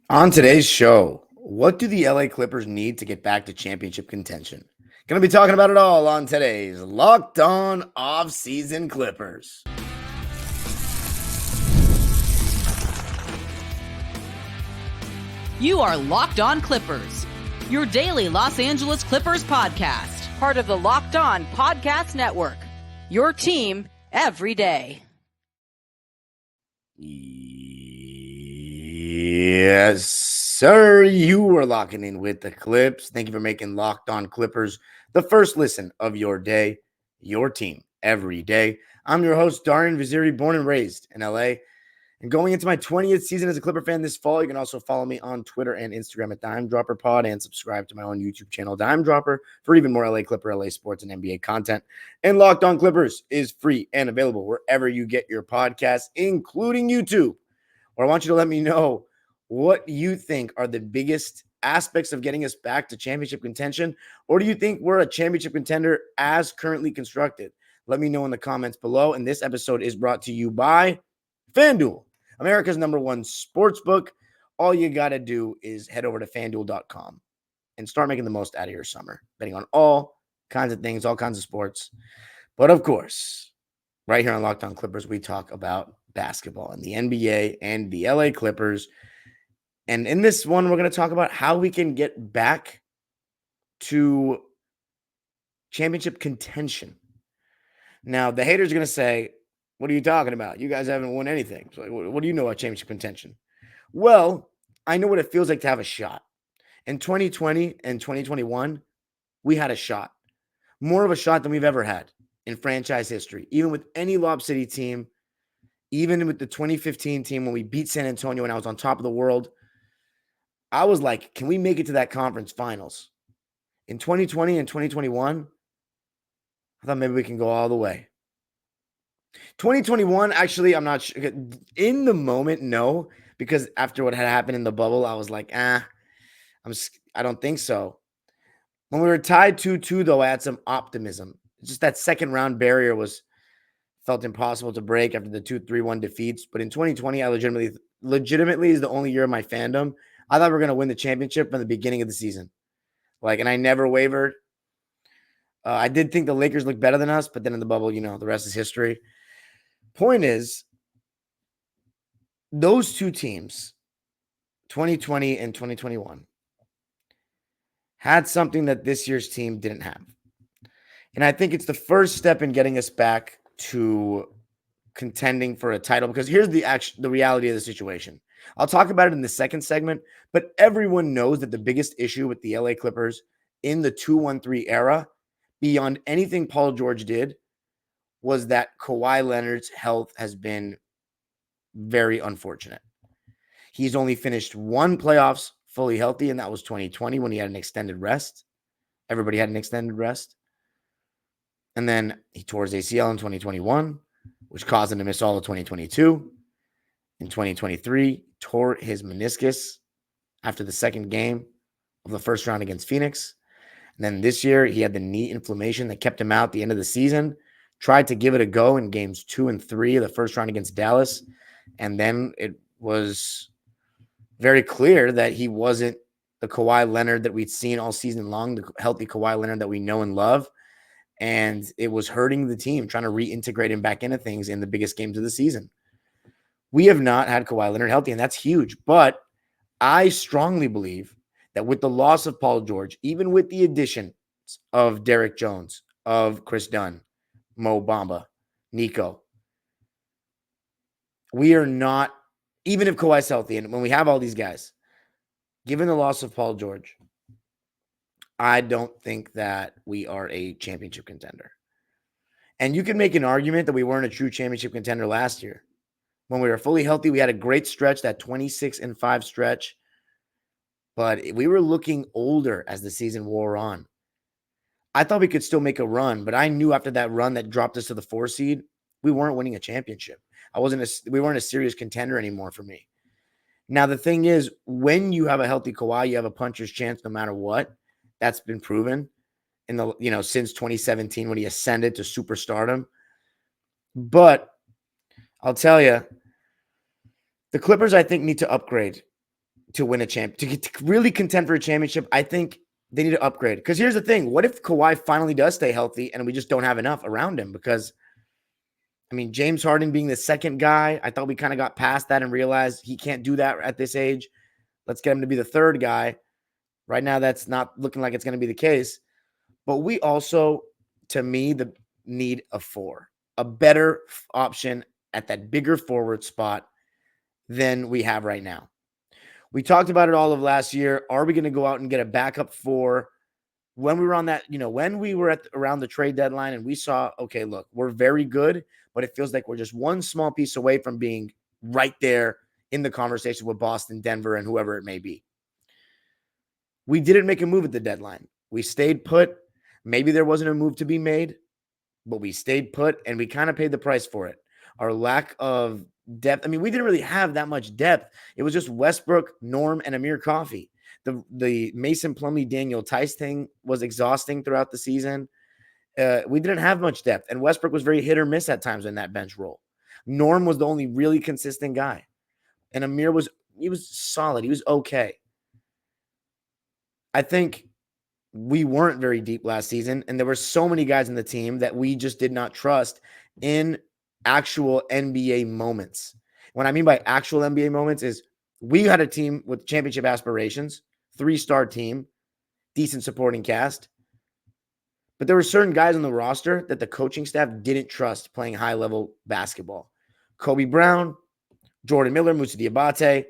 On today's show, what do the LA Clippers need to get back to championship contention? Going to be talking about it all on today's Locked On Off-Season Clippers. You are Locked On Clippers, your daily Los Angeles Clippers podcast, part of the Locked On Podcast Network, your team every day. Yes, sir. You are locking in with the Clips. Thank you for making Locked On Clippers the first listen of your day, your team every day. I'm your host, Darian Vaziri, born and raised in LA. And going into my 20th season as a Clipper fan this fall, you can also follow me on Twitter and Instagram at Dime Dropper Pod and subscribe to my own YouTube channel, Dime Dropper, for even more LA Clipper, LA sports, and NBA content. And Locked On Clippers is free and available wherever you get your podcasts, including YouTube. Or I want you to let me know what you think are the biggest aspects of getting us back to championship contention, or do you think we're a championship contender as currently constructed? Let me know in the comments below. And this episode is brought to you by FanDuel, America's #1 sportsbook. All you got to do is head over to FanDuel.com and start making the most out of your summer, betting on all kinds of things, all kinds of sports. But of course, right here on Locked On Clippers, we talk about basketball and the NBA and the LA Clippers. And in this one, we're going to talk about how we can get back to championship contention. Now, the haters are going to say, what are you talking about? You guys haven't won anything. So what do you know about championship contention? Well, I know what it feels like to have a shot. In 2020 and 2021, we had a shot. More of a shot than we've ever had in franchise history. Even with any Lob City team, even with the 2015 team when we beat San Antonio and I was on top of the world, I was like, can we make it to that conference finals? In 2020 and 2021, I thought maybe we can go all the way. 2021, actually, I'm not sure. In the moment, no, because after what had happened in the bubble, I was like, I don't think so. When we were tied 2-2, though, I had some optimism. Just that second round barrier felt impossible to break after the 2-3-1 defeats. But in 2020, I legitimately is the only year of my fandom. I thought we were going to win the championship from the beginning of the season. And I never wavered. I did think the Lakers looked better than us, but then in the bubble, the rest is history. Point is, those two teams, 2020 and 2021, had something that this year's team didn't have. And I think it's the first step in getting us back to contending for a title, because here's the reality of the situation. I'll talk about it in the second segment, but everyone knows that the biggest issue with the LA Clippers in the 2-1-3 era, beyond anything Paul George did, was that Kawhi Leonard's health has been very unfortunate. He's only finished one playoffs fully healthy, and that was 2020 when he had an extended rest. Everybody had an extended rest. And then he tore his ACL in 2021, which caused him to miss all of 2022. In 2023, tore his meniscus after the second game of the first round against Phoenix. And then this year, he had the knee inflammation that kept him out at the end of the season. Tried to give it a go in games 2 and 3 of the first round against Dallas. And then it was very clear that he wasn't the Kawhi Leonard that we'd seen all season long, the healthy Kawhi Leonard that we know and love. And it was hurting the team, trying to reintegrate him back into things in the biggest games of the season. We have not had Kawhi Leonard healthy, and that's huge. But I strongly believe that with the loss of Paul George, even with the addition of Derek Jones, of Chris Dunn, Mo Bamba, Nico, we are not, even if Kawhi's healthy, and when we have all these guys, given the loss of Paul George, I don't think that we are a championship contender. And you can make an argument that we weren't a true championship contender last year. When we were fully healthy, we had a great stretch, that 26-5 stretch. But we were looking older as the season wore on. I thought we could still make a run, but I knew after that run that dropped us to the 4 seed, we weren't winning a championship. We weren't a serious contender anymore for me. Now, the thing is, when you have a healthy Kawhi, you have a puncher's chance no matter what. That's been proven since 2017 when he ascended to superstardom. But I'll tell you, the Clippers, I think, need to upgrade to win a champ, to really contend for a championship. I think they need to upgrade. Because here's the thing. What if Kawhi finally does stay healthy and we just don't have enough around him? Because, I mean, James Harden being the second guy, I thought we kind of got past that and realized he can't do that at this age. Let's get him to be the third guy. Right now, that's not looking like it's going to be the case. But we also, to me, need a 4, a better option at that bigger forward spot than we have right now. We talked about it all of last year. Are we going to go out and get a backup 4? When we were on that, when we were around the trade deadline and we saw, okay, look, we're very good, but it feels like we're just one small piece away from being right there in the conversation with Boston, Denver, and whoever it may be. We didn't make a move at the deadline. We stayed put. Maybe there wasn't a move to be made, but we stayed put and we kind of paid the price for it. Our lack of depth. I mean, we didn't really have that much depth. It was just Westbrook, Norm, and Amir Coffey. The Mason Plumlee, Daniel Tice thing was exhausting throughout the season. We didn't have much depth, and Westbrook was very hit or miss at times in that bench role. Norm was the only really consistent guy, and Amir was solid. He was okay. I think we weren't very deep last season, and there were so many guys in the team that we just did not trust in actual NBA moments. What I mean by actual NBA moments is we had a team with championship aspirations, 3-star team, decent supporting cast, but there were certain guys on the roster that the coaching staff didn't trust playing high-level basketball. Kobe Brown, Jordan Miller, Moussa Diabate,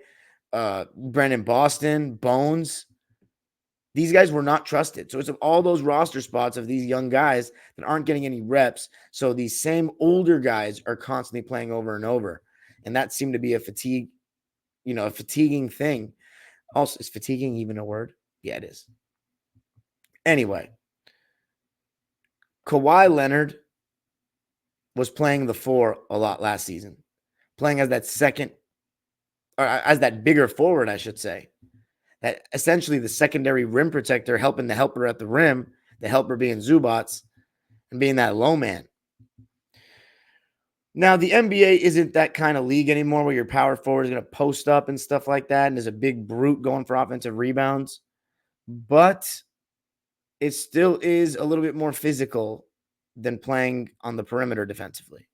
Brennan Boston, Bones. These guys were not trusted. So it's all those roster spots of these young guys that aren't getting any reps. So these same older guys are constantly playing over and over. And that seemed to be a fatiguing thing. Also, is fatiguing even a word? Yeah, it is. Anyway, Kawhi Leonard was playing the 4 a lot last season, playing as that second, or as that bigger forward, I should say. That essentially the secondary rim protector, helping the helper at the rim, the helper being Zubats, and being that low man. Now, the NBA isn't that kind of league anymore where your power forward is going to post up and stuff like that, and there's a big brute going for offensive rebounds. But it still is a little bit more physical than playing on the perimeter defensively.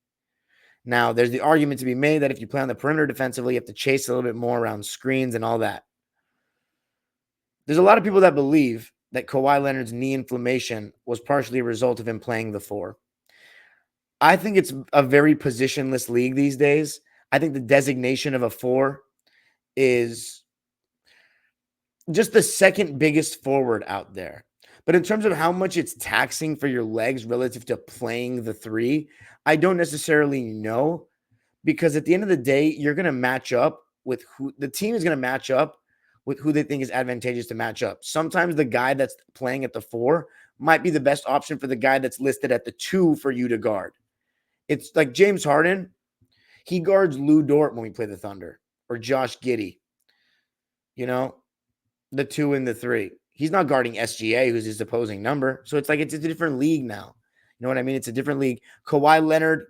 Now, there's the argument to be made that if you play on the perimeter defensively, you have to chase a little bit more around screens and all that. There's a lot of people that believe that Kawhi Leonard's knee inflammation was partially a result of him playing the 4. I think it's a very positionless league these days. I think the designation of a 4 is just the second biggest forward out there. But in terms of how much it's taxing for your legs relative to playing the 3, I don't necessarily know, because at the end of the day, you're going to match up with who the team is going to match up with who they think is advantageous to match up. Sometimes the guy that's playing at the 4 might be the best option for the guy that's listed at the 2 for you to guard. It's like James Harden. He guards Lou Dort when we play the Thunder, or Josh Giddey. The 2 and the 3. He's not guarding SGA, who's his opposing number. So it's like it's a different league now. You know what I mean? It's a different league. Kawhi Leonard.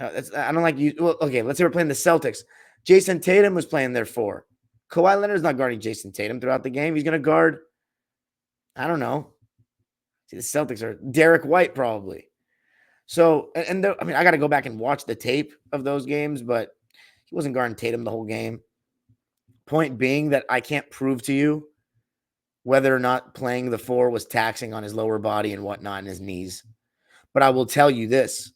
I don't like you. Well, okay, let's say we're playing the Celtics. Jason Tatum was playing their 4. Kawhi Leonard's not guarding Jason Tatum throughout the game. He's going to guard, I don't know. See, the Celtics are Derek White probably. So, I got to go back and watch the tape of those games, but he wasn't guarding Tatum the whole game. Point being that I can't prove to you whether or not playing the 4 was taxing on his lower body and whatnot and his knees. But I will tell you this.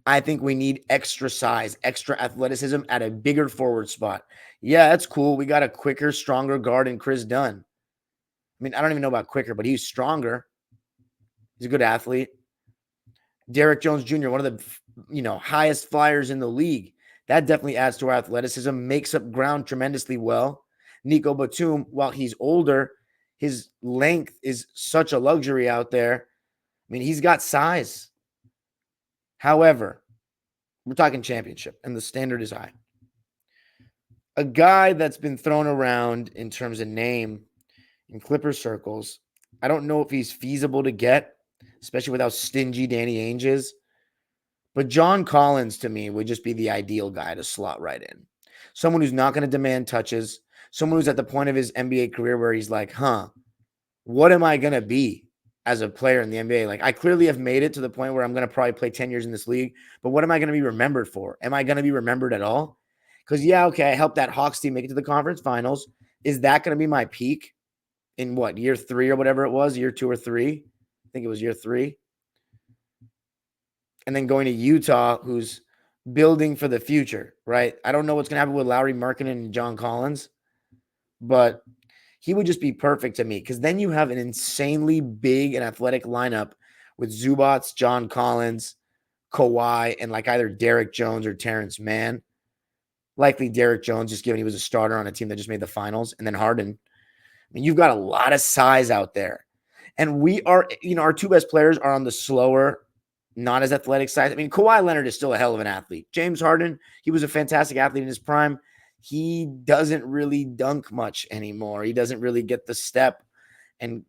I think we need extra size, extra athleticism at a bigger forward spot. Yeah, that's cool. We got a quicker, stronger guard in Chris Dunn. I mean, I don't even know about quicker, but he's stronger. He's a good athlete. Derrick Jones Jr., one of the highest flyers in the league. That definitely adds to our athleticism, makes up ground tremendously well. Nico Batum, while he's older, his length is such a luxury out there. I mean, he's got size. However, we're talking championship, and the standard is high. A guy that's been thrown around in terms of name in Clipper circles, I don't know if he's feasible to get, especially with how stingy Danny Ainge is. But John Collins, to me, would just be the ideal guy to slot right in. Someone who's not going to demand touches, someone who's at the point of his NBA career where he's like, what am I going to be as a player in the NBA? Like, I clearly have made it to the point where I'm going to probably play 10 years in this league, but what am I going to be remembered for? Am I going to be remembered at all? Because, yeah, okay, I helped that Hawks team make it to the conference finals. Is that going to be my peak in what, year 3 or whatever it was, year 2 or 3? I think it was year 3. And then going to Utah, who's building for the future, right? I don't know what's going to happen with Lauri Markkanen and John Collins, but he would just be perfect to me because then you have an insanely big and athletic lineup with Zubats, John Collins, Kawhi, and like either Derek Jones or Terrence Mann. Likely Derek Jones, just given he was a starter on a team that just made the finals, and then Harden. I mean, you've got a lot of size out there. And we are, our 2 best players are on the slower, not as athletic side. I mean, Kawhi Leonard is still a hell of an athlete. James Harden, he was a fantastic athlete in his prime. He doesn't really dunk much anymore. He doesn't really get the step and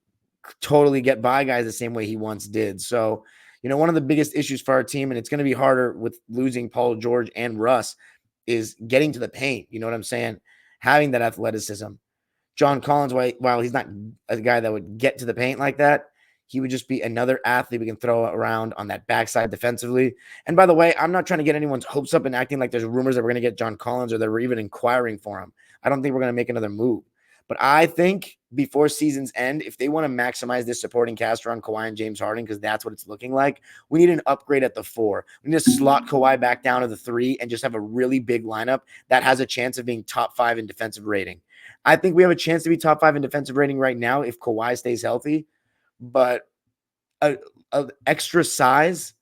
totally get by guys the same way he once did. So, one of the biggest issues for our team, and it's going to be harder with losing Paul George and Russ, is getting to the paint. You know what I'm saying? Having that athleticism. John Collins, while he's not a guy that would get to the paint like that, he would just be another athlete we can throw around on that backside defensively. And by the way, I'm not trying to get anyone's hopes up and acting like there's rumors that we're going to get John Collins or that we're even inquiring for him. I don't think we're going to make another move. But I think before season's end, if they want to maximize this supporting cast around Kawhi and James Harden, because that's what it's looking like, we need an upgrade at the 4. We need to slot Kawhi back down to the 3 and just have a really big lineup that has a chance of being top 5 in defensive rating. I think we have a chance to be top 5 in defensive rating right now if Kawhi stays healthy. But a extra size,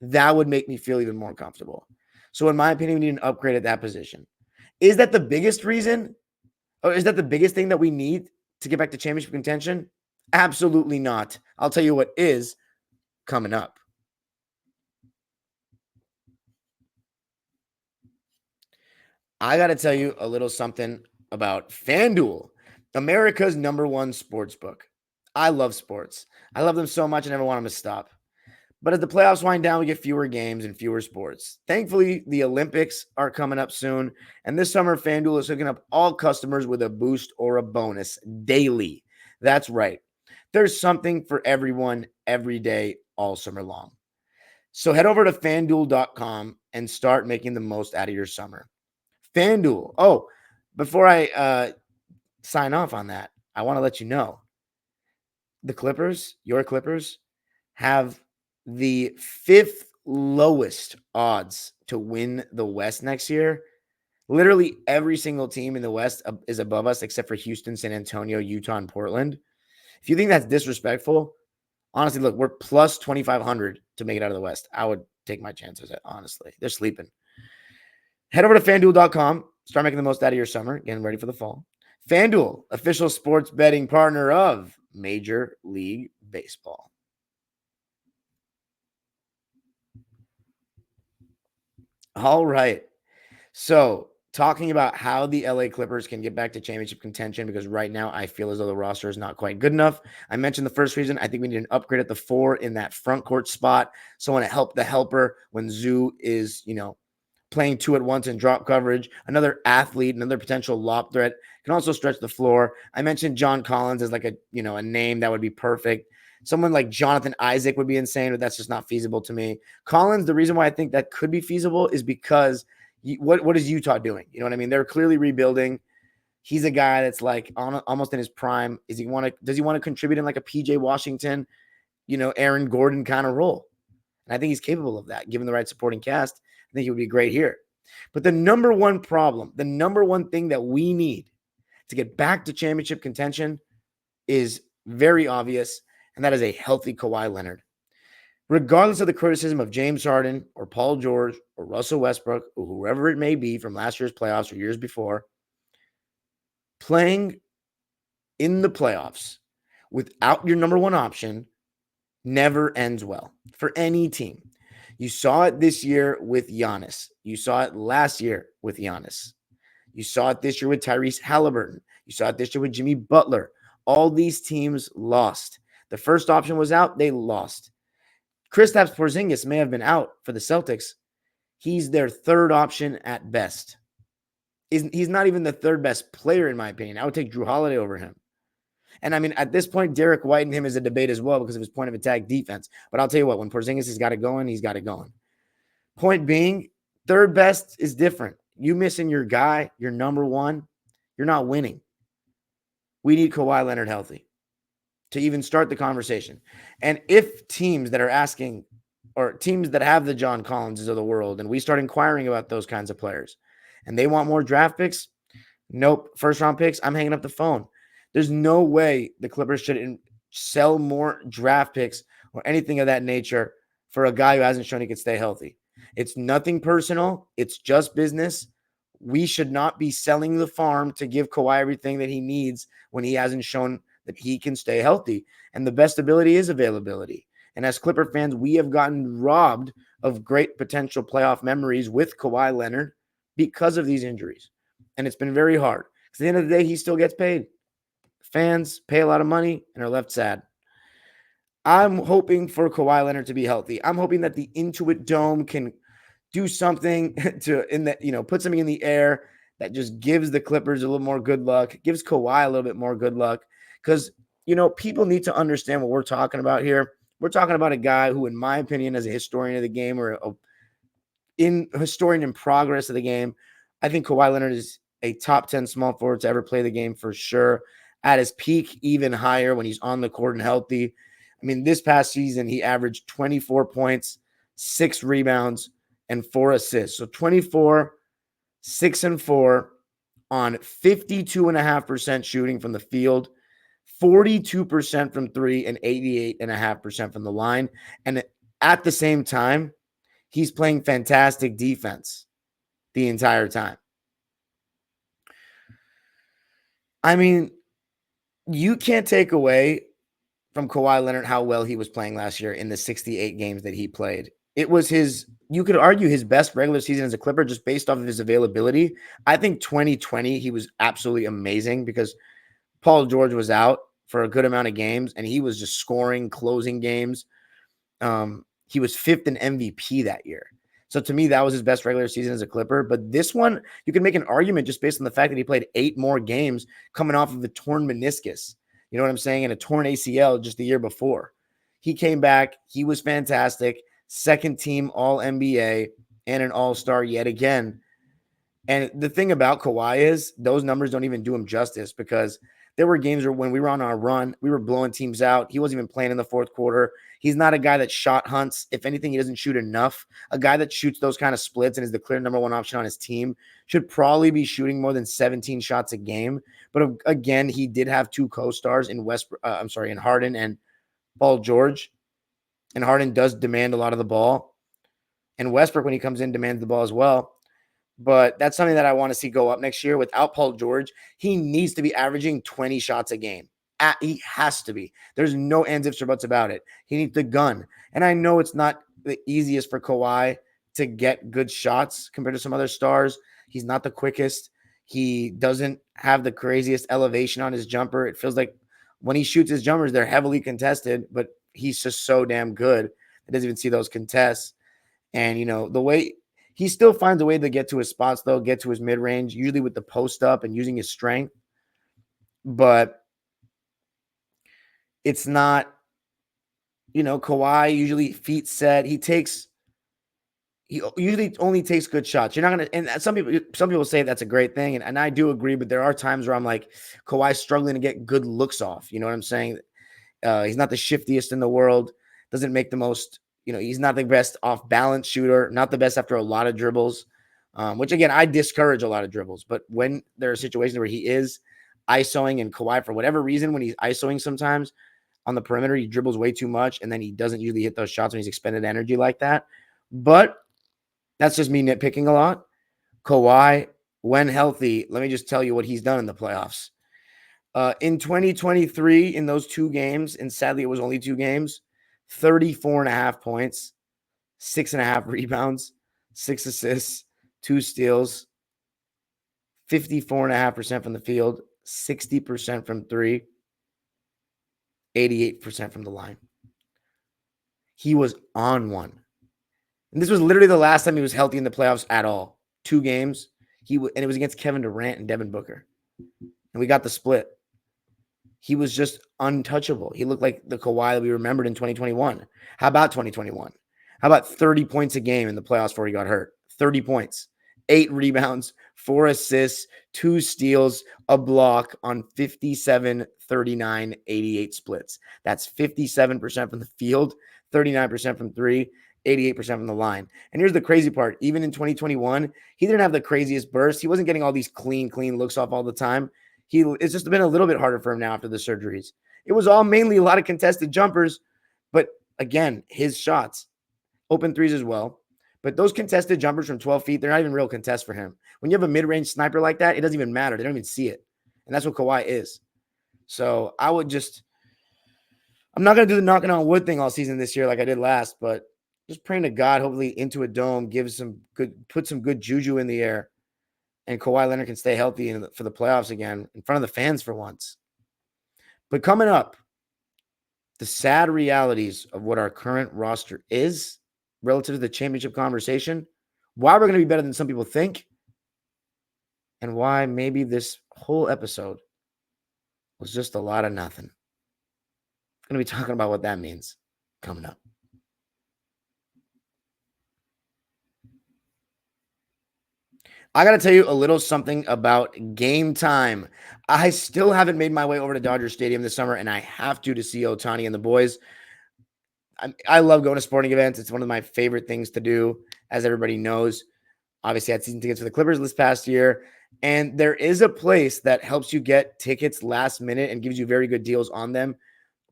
that would make me feel even more comfortable. So in my opinion, we need an upgrade at that position. Is that the biggest reason? Or is that the biggest thing that we need to get back to championship contention? Absolutely not. I'll tell you what is coming up. I got to tell you a little something about FanDuel, America's #1 sports book. I love sports. I love them so much I never want them to stop. But as the playoffs wind down, we get fewer games and fewer sports. Thankfully, the Olympics are coming up soon. And this summer, FanDuel is hooking up all customers with a boost or a bonus daily. That's right. There's something for everyone every day, all summer long. So head over to FanDuel.com and start making the most out of your summer. FanDuel. Oh, before I sign off on that, I want to let you know the Clippers, your Clippers, have the 5th lowest odds to win the West next year. Literally every single team in the West is above us except for Houston, San Antonio, Utah, and Portland. If you think that's disrespectful, honestly, look, we're plus 2,500 to make it out of the West. I would take my chances, honestly. They're sleeping. Head over to FanDuel.com. Start making the most out of your summer. Getting ready for the fall. FanDuel, official sports betting partner of Major League Baseball. All right. So talking about how the LA Clippers can get back to championship contention, because right now I feel as though the roster is not quite good enough. I mentioned the first reason. I think we need an upgrade at the 4 in that front court spot. Someone to help the helper when Zoo is, playing 2 at once in drop coverage. Another athlete, another potential lob threat, can also stretch the floor. I mentioned John Collins as like a name that would be perfect. Someone like Jonathan Isaac would be insane, but that's just not feasible to me. Collins, the reason why I think that could be feasible is because what is Utah doing? You know what I mean? They're clearly rebuilding. He's a guy that's like almost in his prime. Does he want to contribute in like a PJ Washington, Aaron Gordon kind of role? And I think he's capable of that, given the right supporting cast. I think he would be great here. But the number one problem, the number one thing that we need to get back to championship contention is very obvious, and that is a healthy Kawhi Leonard. Regardless of the criticism of James Harden or Paul George or Russell Westbrook or whoever it may be from last year's playoffs or years before, playing in the playoffs without your number one option never ends well for any team. You saw it this year with Giannis. You saw it last year with Giannis. You saw it this year with Tyrese Halliburton. You saw it this year with Jimmy Butler. All these teams lost. The first option was out. They lost. Kristaps Porzingis may have been out for the Celtics. He's their third option at best. He's not even the third best player, in my opinion. I would take Drew Holiday over him. And I mean, at this point, Derek White and him is a debate as well because of his point of attack defense. But I'll tell you what, when Porzingis has got it going, he's got it going. Point being, third best is different. You missing your guy, your number one, you're not winning. We need Kawhi Leonard healthy to even start the conversation. And if teams that are asking, or teams that have the John Collinses of the world, and we start inquiring about those kinds of players, and they want more draft picks, nope, first round picks, I'm hanging up the phone. There's no way the Clippers should sell more draft picks or anything of that nature for a guy who hasn't shown he can stay healthy. It's nothing personal. It's just business. We should not be selling the farm to give Kawhi everything that he needs when he hasn't shown that he can stay healthy. And the best ability is availability. And as Clipper fans, we have gotten robbed of great potential playoff memories with Kawhi Leonard because of these injuries. And it's been very hard. Because at the end of the day, he still gets paid. Fans pay a lot of money and are left sad. I'm hoping for Kawhi Leonard to be healthy. I'm hoping that the Intuit Dome can do something to put something in the air that just gives the Clippers a little more good luck, gives Kawhi a little bit more good luck. Because, people need to understand what we're talking about here. We're talking about a guy who, in my opinion, as a historian of the game or historian in progress of the game, I think Kawhi Leonard is a top 10 small forward to ever play the game for sure. At his peak, even higher when he's on the court and healthy. I mean, this past season, he averaged 24 points, 6 rebounds, and 4 assists. So 24, 6, and 4 on 52.5% shooting from the field, 42% from 3, and 88.5% from the line. And at the same time, he's playing fantastic defense the entire time. I mean, you can't take away from Kawhi Leonard how well he was playing last year in the 68 games that he played. It was you could argue his best regular season as a Clipper just based off of his availability. I think 2020, he was absolutely amazing because Paul George was out for a good amount of games and he was just scoring, closing games. He was 5th in MVP that year. So to me, that was his best regular season as a Clipper. But this one, you can make an argument just based on the fact that he played 8 more games coming off of a torn meniscus. You know what I'm saying? And a torn ACL just the year before. He came back. He was fantastic. Second team All-NBA and an All-Star yet again. And the thing about Kawhi is those numbers don't even do him justice because there were games where when we were on our run, we were blowing teams out. He wasn't even playing in the fourth quarter. He's not a guy that shot hunts. If anything, he doesn't shoot enough. A guy that shoots those kind of splits and is the clear number one option on his team should probably be shooting more than 17 shots a game. But again, he did have 2 co-stars in in Harden and Paul George. And Harden does demand a lot of the ball. And Westbrook, when he comes in, demands the ball as well. But that's something that I want to see go up next year. Without Paul George, he needs to be averaging 20 shots a game. He has to be. There's no ands, ifs, or buts about it. He needs the gun. And I know it's not the easiest for Kawhi to get good shots compared to some other stars. He's not the quickest. He doesn't have the craziest elevation on his jumper. It feels like when he shoots his jumpers, they're heavily contested, but he's just so damn good. He doesn't even see those contests. And, the way he still finds a way to get to his spots, though, get to his mid-range, usually with the post up and using his strength. But it's not, Kawhi usually feet set. He usually only takes good shots. You're not going to, and some people say that's a great thing. And I do agree, but there are times where I'm like, Kawhi's struggling to get good looks off. You know what I'm saying? He's not the shiftiest in the world. Doesn't make the most, he's not the best off balance shooter, not the best after a lot of dribbles, which again, I discourage a lot of dribbles. But when there are situations where he is ISOing and Kawhi, for whatever reason, when he's ISOing sometimes on the perimeter, he dribbles way too much. And then he doesn't usually hit those shots when he's expended energy like that. But that's just me nitpicking a lot. Kawhi, when healthy, let me just tell you what he's done in the playoffs. In 2023, in those 2 games, and sadly it was only 2 games, 34.5 points, 6.5 rebounds, 6 assists, 2 steals, 54.5% from the field, 60% from 3, 88% from the line. He was on one. And this was literally the last time he was healthy in the playoffs at all. 2 games. And it was against Kevin Durant and Devin Booker. And we got the split. He was just untouchable. He looked like the Kawhi that we remembered in 2021. How about 2021? How about 30 points a game in the playoffs before he got hurt? 30 points, 8 rebounds, 4 assists, 2 steals, a block on 57, 39, 88 splits. That's 57% from the field, 39% from 3, 88% from the line. And here's the crazy part. Even in 2021, he didn't have the craziest burst. He wasn't getting all these clean looks off all the time. It's just been a little bit harder for him now after the surgeries. It was all mainly a lot of contested jumpers, but again, his shots, open threes as well. But those contested jumpers from 12 feet, they're not even real contests for him. When you have a mid-range sniper like that, it doesn't even matter. They don't even see it. And that's what Kawhi is. So I'm not going to do the knocking on wood thing all season this year like I did last, but just praying to God, hopefully into a dome, put some good juju in the air, and Kawhi Leonard can stay healthy for the playoffs again in front of the fans for once. But coming up, the sad realities of what our current roster is relative to the championship conversation, why we're going to be better than some people think, and why maybe this whole episode was just a lot of nothing. I'm going to be talking about what that means coming up. I got to tell you a little something about GameTime. I still haven't made my way over to Dodger Stadium this summer, and I have to see Ohtani and the boys. I love going to sporting events. It's one of my favorite things to do, as everybody knows. Obviously, I had season tickets for the Clippers this past year, and there is a place that helps you get tickets last minute and gives you very good deals on them,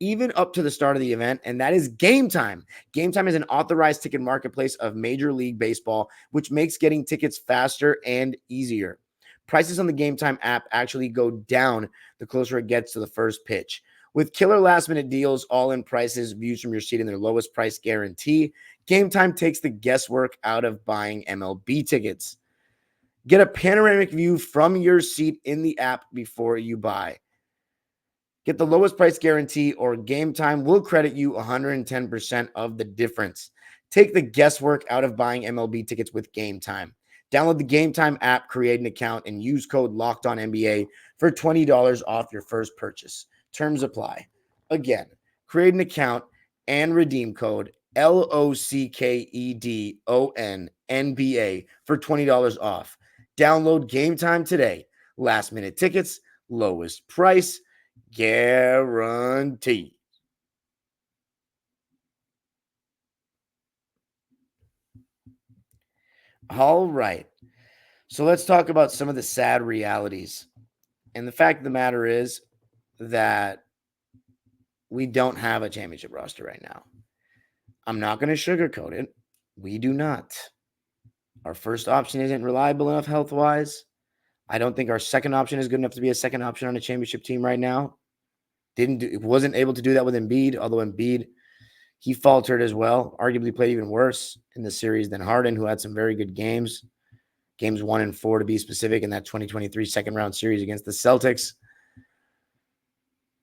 even up to the start of the event, and that is GameTime. GameTime is an authorized ticket marketplace of Major League Baseball, which makes getting tickets faster and easier. Prices on the GameTime app actually go down the closer it gets to the first pitch. With killer last-minute deals, all-in prices, views from your seat, and their lowest price guarantee, GameTime takes the guesswork out of buying MLB tickets. Get a panoramic view from your seat in the app before you buy. Get the lowest price guarantee, or GameTime will credit you 110% of the difference. Take the guesswork out of buying MLB tickets with GameTime. Download the GameTime app, create an account, and use code LOCKEDONNBA for $20 off your first purchase. Terms apply. Again, create an account and redeem code LOCKEDONNBA for $20 off. Download GameTime today. Last minute tickets, lowest price, guaranteed. All right. So let's talk about some of the sad realities. And the fact of the matter is that we don't have a championship roster right now. I'm not going to sugarcoat it. We do not. Our first option isn't reliable enough health-wise. I don't think our second option is good enough to be a second option on a championship team right now. Wasn't able to do that with Embiid, although Embiid, he faltered as well, arguably played even worse in the series than Harden, who had some very good games. Games 1 and 4 to be specific in that 2023 second round series against the Celtics.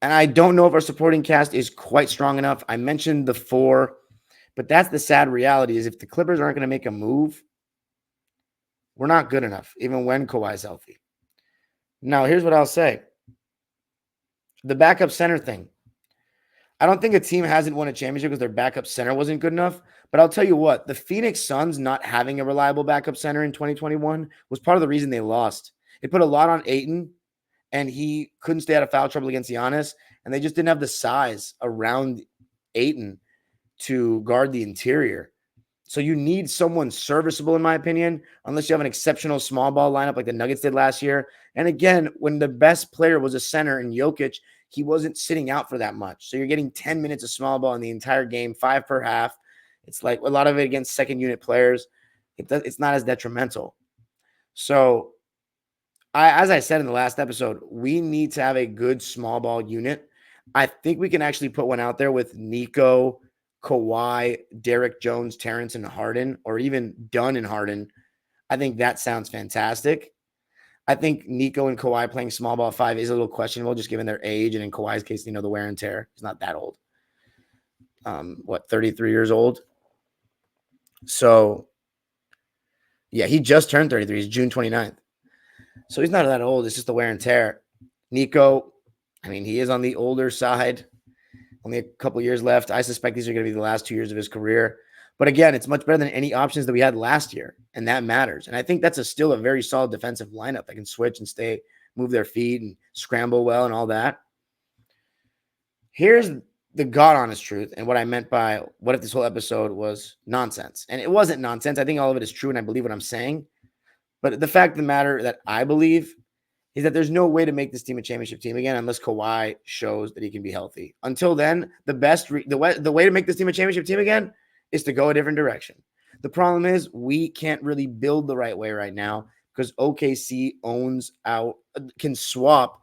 And I don't know if our supporting cast is quite strong enough. I mentioned the 4, but that's the sad reality is if the Clippers aren't going to make a move, we're not good enough, even when Kawhi's healthy. Now, here's what I'll say. The backup center thing. I don't think a team hasn't won a championship because their backup center wasn't good enough. But I'll tell you what, the Phoenix Suns not having a reliable backup center in 2021 was part of the reason they lost. It put a lot on Ayton, and he couldn't stay out of foul trouble against Giannis, and they just didn't have the size around Ayton to guard the interior. So you need someone serviceable, in my opinion, unless you have an exceptional small ball lineup like the Nuggets did last year. And again, when the best player was a center in Jokic, he wasn't sitting out for that much. So you're getting 10 minutes of small ball in the entire game, 5 per half. It's like a lot of it against second unit players. It's not as detrimental. So as I said in the last episode, we need to have a good small ball unit. I think we can actually put one out there with Nico, Kawhi, Derek Jones, Terrence, and Harden, or even Dunn and Harden. I think that sounds fantastic. I think Nico and Kawhi playing small ball 5 is a little questionable, just given their age, and in Kawhi's case, the wear and tear. He's not that old. 33 years old? So, yeah, he just turned 33. He's June 29th. So he's not that old. It's just the wear and tear. Nico, I mean, he is on the older side. Only a couple years left. I suspect these are going to be the last 2 years of his career. But again, it's much better than any options that we had last year, and that matters. And I think that's still a very solid defensive lineup that can switch and stay, move their feet and scramble well and all that. Here's the God honest truth and what I meant by what if this whole episode was nonsense. And it wasn't nonsense. I think all of it is true, and I believe what I'm saying. But the fact of the matter that I believe is that there's no way to make this team a championship team again unless Kawhi shows that he can be healthy. Until then, the way to make this team a championship team again is to go a different direction. The problem is we can't really build the right way right now because OKC can swap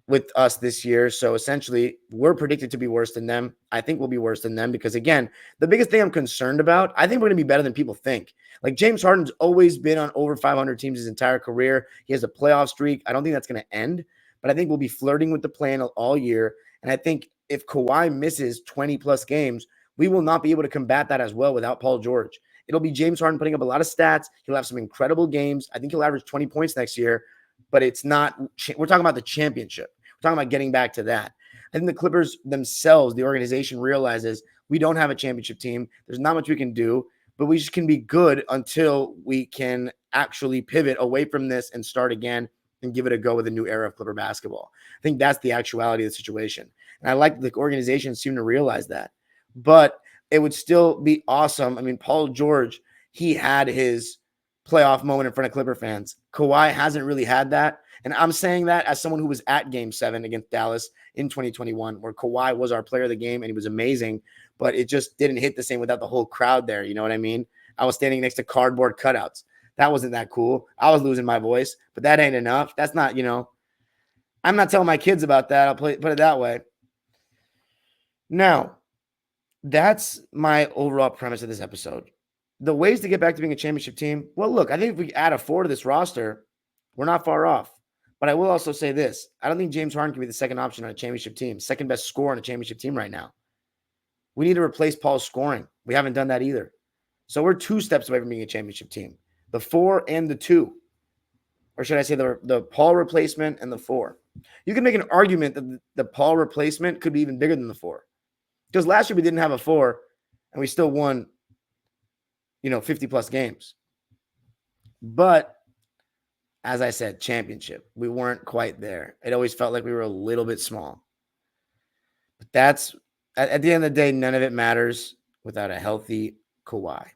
with us this year. So essentially, we're predicted to be worse than them. I think we'll be worse than them because, again, the biggest thing I'm concerned about, I think we're going to be better than people think. Like, James Harden's always been on over 500 teams his entire career. He has a playoff streak. I don't think that's going to end, but I think we'll be flirting with the plan all year. And I think if Kawhi misses 20-plus games, we will not be able to combat that as well without Paul George. It'll be James Harden putting up a lot of stats. He'll have some incredible games. I think he'll average 20 points next year, but it's not – we're talking about the championship. We're talking about getting back to that. I think the Clippers themselves, the organization, realizes we don't have a championship team. There's not much we can do, but we just can be good until we can actually pivot away from this and start again and give it a go with a new era of Clipper basketball. I think that's the actuality of the situation. And I like that the organization seem to realize that. But it would still be awesome. I mean, Paul George, he had his playoff moment in front of Clipper fans. Kawhi hasn't really had that. And I'm saying that as someone who was at Game 7 against Dallas in 2021, where Kawhi was our player of the game and he was amazing, but it just didn't hit the same without the whole crowd there. You know what I mean? I was standing next to cardboard cutouts. That wasn't that cool. I was losing my voice, but that ain't enough. That's not, I'm not telling my kids about that. I'll put it that way. Now, that's my overall premise of this episode. The ways to get back to being a championship team, well, look, I think if we add a 4 to this roster, we're not far off. But I will also say this. I don't think James Harden can be the second option on a championship team, second best scorer on a championship team right now. We need to replace Paul's scoring. We haven't done that either. So we're 2 steps away from being a championship team. The 4 and the 2. Or should I say the Paul replacement and the 4. You can make an argument that the Paul replacement could be even bigger than the 4. Because last year we didn't have a 4 and we still won, 50-plus games. But as I said, championship. We weren't quite there. It always felt like we were a little bit small. But that's, at the end of the day, none of it matters without a healthy Kawhi.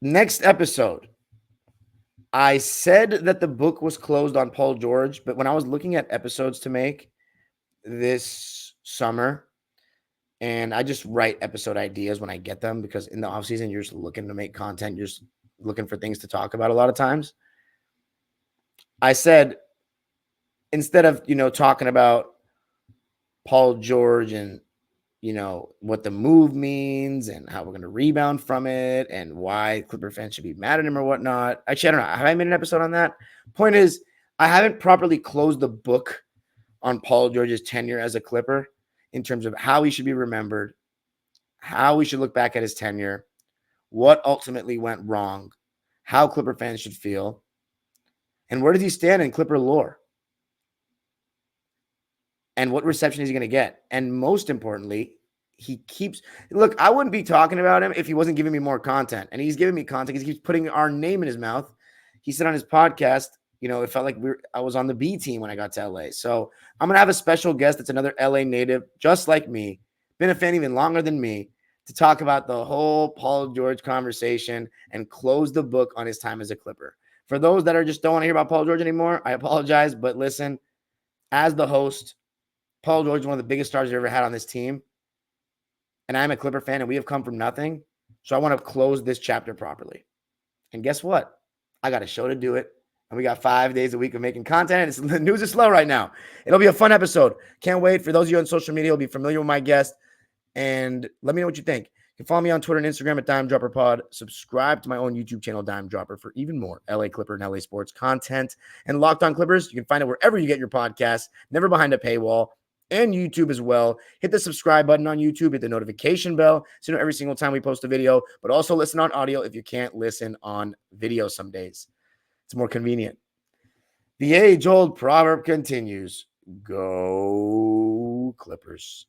Next episode, I said that the book was closed on Paul George, but when I was looking at episodes to make this summer, and I just write episode ideas when I get them because in the offseason, you're just looking to make content. You're just looking for things to talk about a lot of times. I said, instead of, talking about Paul George and, what the move means and how we're going to rebound from it and why Clipper fans should be mad at him or whatnot. Actually, I don't know. Have I made an episode on that? Point is, I haven't properly closed the book on Paul George's tenure as a Clipper in terms of how he should be remembered, how we should look back at his tenure, what ultimately went wrong, how Clipper fans should feel, and where does he stand in Clipper lore? And what reception is he going to get? And most importantly, look, I wouldn't be talking about him if he wasn't giving me more content. And he's giving me content. He keeps putting our name in his mouth. He said on his podcast, it felt like I was on the B team when I got to LA. So I'm going to have a special guest that's another LA native, just like me, been a fan even longer than me, to talk about the whole Paul George conversation and close the book on his time as a Clipper. For those that just don't want to hear about Paul George anymore, I apologize. But listen, as the host, Paul George is one of the biggest stars we've ever had on this team. And I'm a Clipper fan, and we have come from nothing. So I want to close this chapter properly. And guess what? I got a show to do it. And we got 5 days a week of making content. The news is slow right now. It'll be a fun episode. Can't wait. For those of you on social media, you'll be familiar with my guest. And let me know what you think. You can follow me on Twitter and Instagram at Dime Dropper Pod. Subscribe to my own YouTube channel, Dime Dropper, for even more LA Clipper and LA sports content. And Locked On Clippers, you can find it wherever you get your podcasts, never behind a paywall, and YouTube as well. Hit the subscribe button on YouTube, hit the notification bell so you know every single time we post a video, but also listen on audio if you can't listen on video some days. It's more convenient. The age-old proverb continues. Go Clippers.